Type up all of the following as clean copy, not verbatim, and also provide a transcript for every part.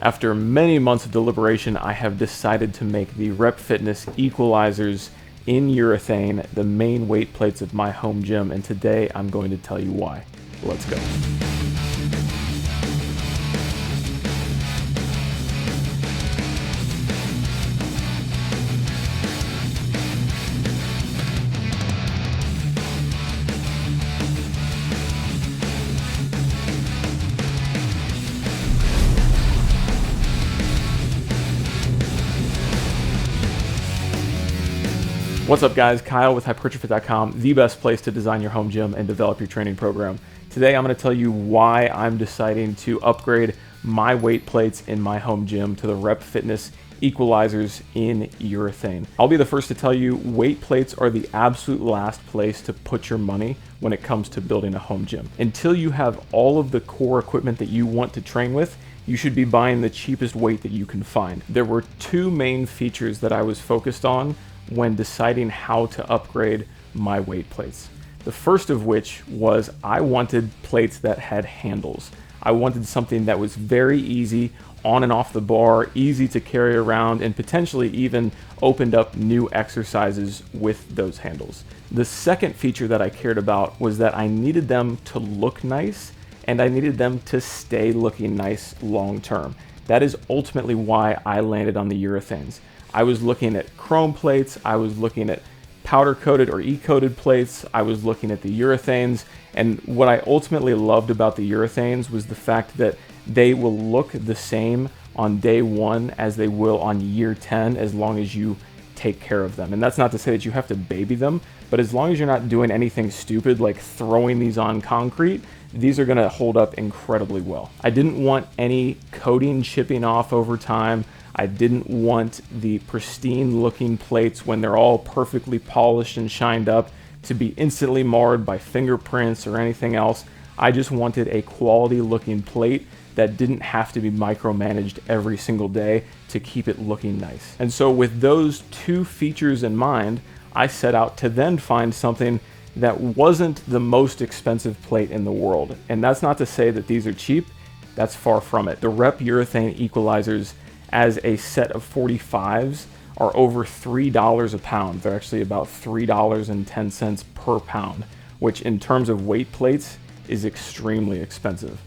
After many months of deliberation, I have decided to make the Rep Fitness Equalizers in urethane the main weight plates of my home gym, and today I'm going to tell you why. Let's go. What's up guys, Kyle with HypertroFit.com, the best place to design your home gym and develop your training program. Today I'm going to tell you why I'm deciding to upgrade my weight plates in my home gym to the Rep Fitness Equalizers in urethane. I'll be the first to tell you weight plates are the absolute last place to put your money when it comes to building a home gym. Until you have all of the core equipment that you want to train with, you should be buying the cheapest weight that you can find. There were two main features that I was focused on when deciding how to upgrade my weight plates. The first of which was I wanted plates that had handles. I wanted something that was very easy on and off the bar, easy to carry around, and potentially even opened up new exercises with those handles. The second feature that I cared about was that I needed them to look nice and I needed them to stay looking nice long term. That is ultimately why I landed on the urethanes. I was looking at chrome plates, I was looking at powder coated or e-coated plates, I was looking at the urethanes, and what I ultimately loved about the urethanes was the fact that they will look the same on day one as they will on year 10 as long as you take care of them. And that's not to say that you have to baby them, but as long as you're not doing anything stupid like throwing these on concrete, these are gonna hold up incredibly well. I didn't want any coating chipping off over time. I didn't want the pristine looking plates when they're all perfectly polished and shined up to be instantly marred by fingerprints or anything else. I just wanted a quality looking plate that didn't have to be micromanaged every single day to keep it looking nice. And so with those two features in mind, I set out to then find something that wasn't the most expensive plate in the world. And that's not to say that these are cheap, that's far from it. The Rep Urethane Equalizers as a set of 45s are over $3 a pound. They're actually about $3.10 per pound, which in terms of weight plates is extremely expensive.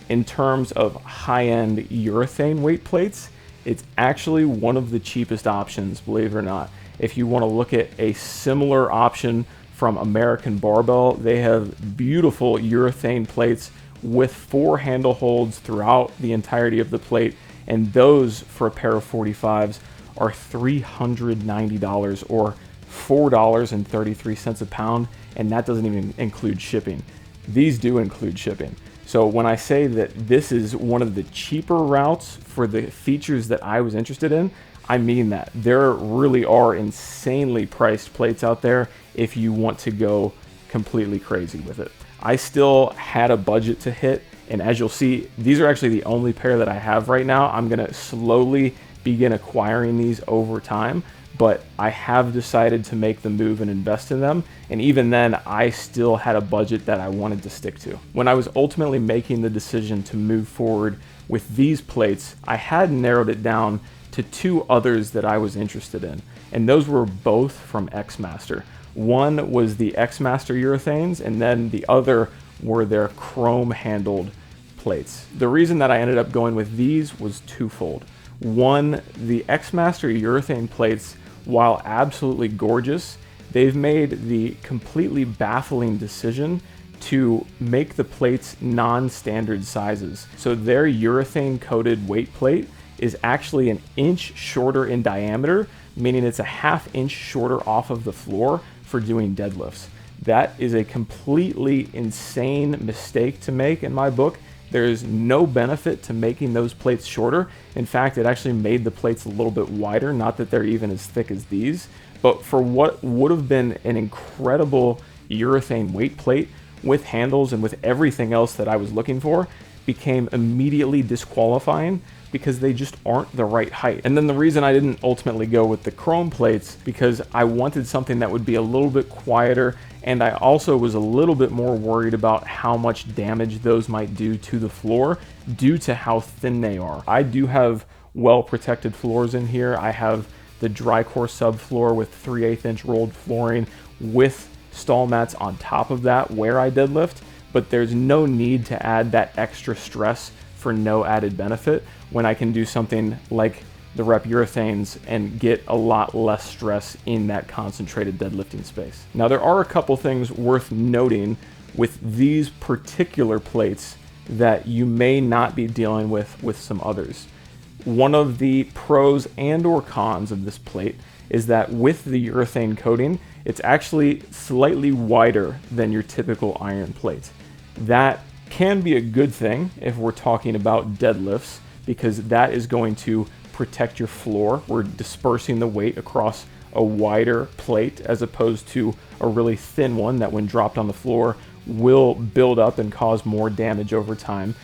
In terms of high-end urethane weight plates, it's actually one of the cheapest options, believe it or not. If you want to look at a similar option from American Barbell, they have beautiful urethane plates with 4 handle holds throughout the entirety of the plate, and those for a pair of 45s are $390 or $4.33 a pound, and that doesn't even include shipping. These do include shipping. So when I say that this is one of the cheaper routes for the features that I was interested in, I mean that. There really are insanely priced plates out there if you want to go completely crazy with it. I still had a budget to hit, and as you'll see, these are actually the only pair that I have right now. I'm gonna slowly begin acquiring these over time, but I have decided to make the move and invest in them. And even then, I still had a budget that I wanted to stick to. When I was ultimately making the decision to move forward with these plates, I had narrowed it down to 2 others that I was interested in. And those were both from X-Master. One was the X-Master urethanes, and then the other were their chrome handled plates. The reason that I ended up going with these was twofold. One, the X-Master urethane plates, while absolutely gorgeous, they've made the completely baffling decision to make the plates non-standard sizes. So their urethane coated weight plate is actually an inch shorter in diameter, meaning it's a ½ inch shorter off of the floor for doing deadlifts. That is a completely insane mistake to make in my book. There is no benefit to making those plates shorter. In fact, it actually made the plates a little bit wider, not that they're even as thick as these, but for what would have been an incredible urethane weight plate with handles and with everything else that I was looking for, became immediately disqualifying because they just aren't the right height. And then the reason I didn't ultimately go with the chrome plates, because I wanted something that would be a little bit quieter, and I also was a little bit more worried about how much damage those might do to the floor due to how thin they are. I do have well protected floors in here. I have the dry core subfloor with 3/8 inch rolled flooring with stall mats on top of that where I deadlift, but there's no need to add that extra stress for no added benefit when I can do something like the Rep Urethanes and get a lot less stress in that concentrated deadlifting space. Now, there are a couple things worth noting with these particular plates that you may not be dealing with some others. One of the pros and or cons of this plate is that with the urethane coating, it's actually slightly wider than your typical iron plate. That can be a good thing if we're talking about deadlifts, because that is going to protect your floor. We're dispersing the weight across a wider plate as opposed to a really thin one that when dropped on the floor will build up and cause more damage over time.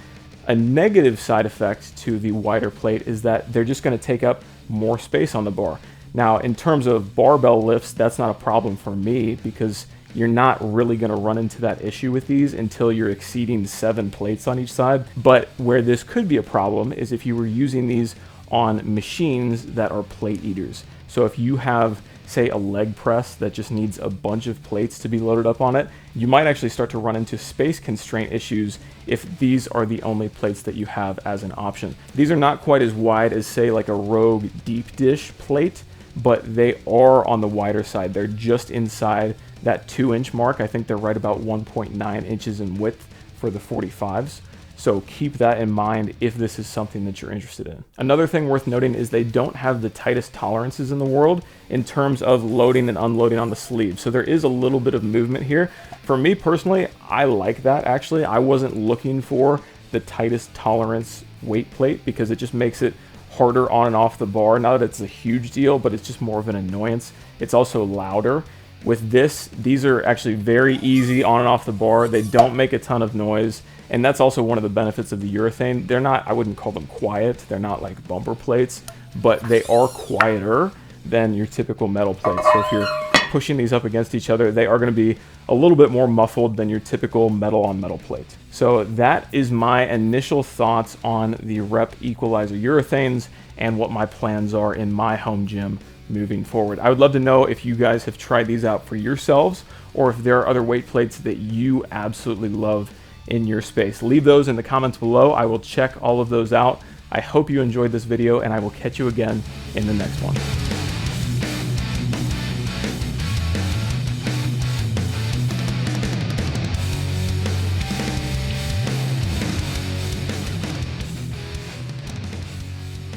A negative side effect to the wider plate is that they're just going to take up more space on the bar. Now, in terms of barbell lifts, that's not a problem for me because you're not really going to run into that issue with these until you're exceeding 7 plates on each side. But where this could be a problem is if you were using these on machines that are plate eaters. So if you have, say, a leg press that just needs a bunch of plates to be loaded up on it, you might actually start to run into space constraint issues if these are the only plates that you have as an option. These are not quite as wide as, say, like a Rogue deep dish plate, but they are on the wider side. They're just inside that 2-inch mark. I think they're right about 1.9 inches in width for the 45s. So keep that in mind if this is something that you're interested in. Another thing worth noting is they don't have the tightest tolerances in the world in terms of loading and unloading on the sleeve. So there is a little bit of movement here. For me personally, I like that actually. I wasn't looking for the tightest tolerance weight plate because it just makes it harder on and off the bar. Not that it's a huge deal, but it's just more of an annoyance. It's also louder. With this, these are actually very easy on and off the bar. They don't make a ton of noise. And that's also one of the benefits of the urethane. They're not, I wouldn't call them quiet. They're not like bumper plates, but they are quieter than your typical metal plates. So if you're pushing these up against each other, they are going to be a little bit more muffled than your typical metal on metal plate. So that is my initial thoughts on the Rep Equalizer urethanes and what my plans are in my home gym moving forward. I would love to know if you guys have tried these out for yourselves or if there are other weight plates that you absolutely love in your space. Leave those in the comments below. I will check all of those out. I hope you enjoyed this video and I will catch you again in the next one.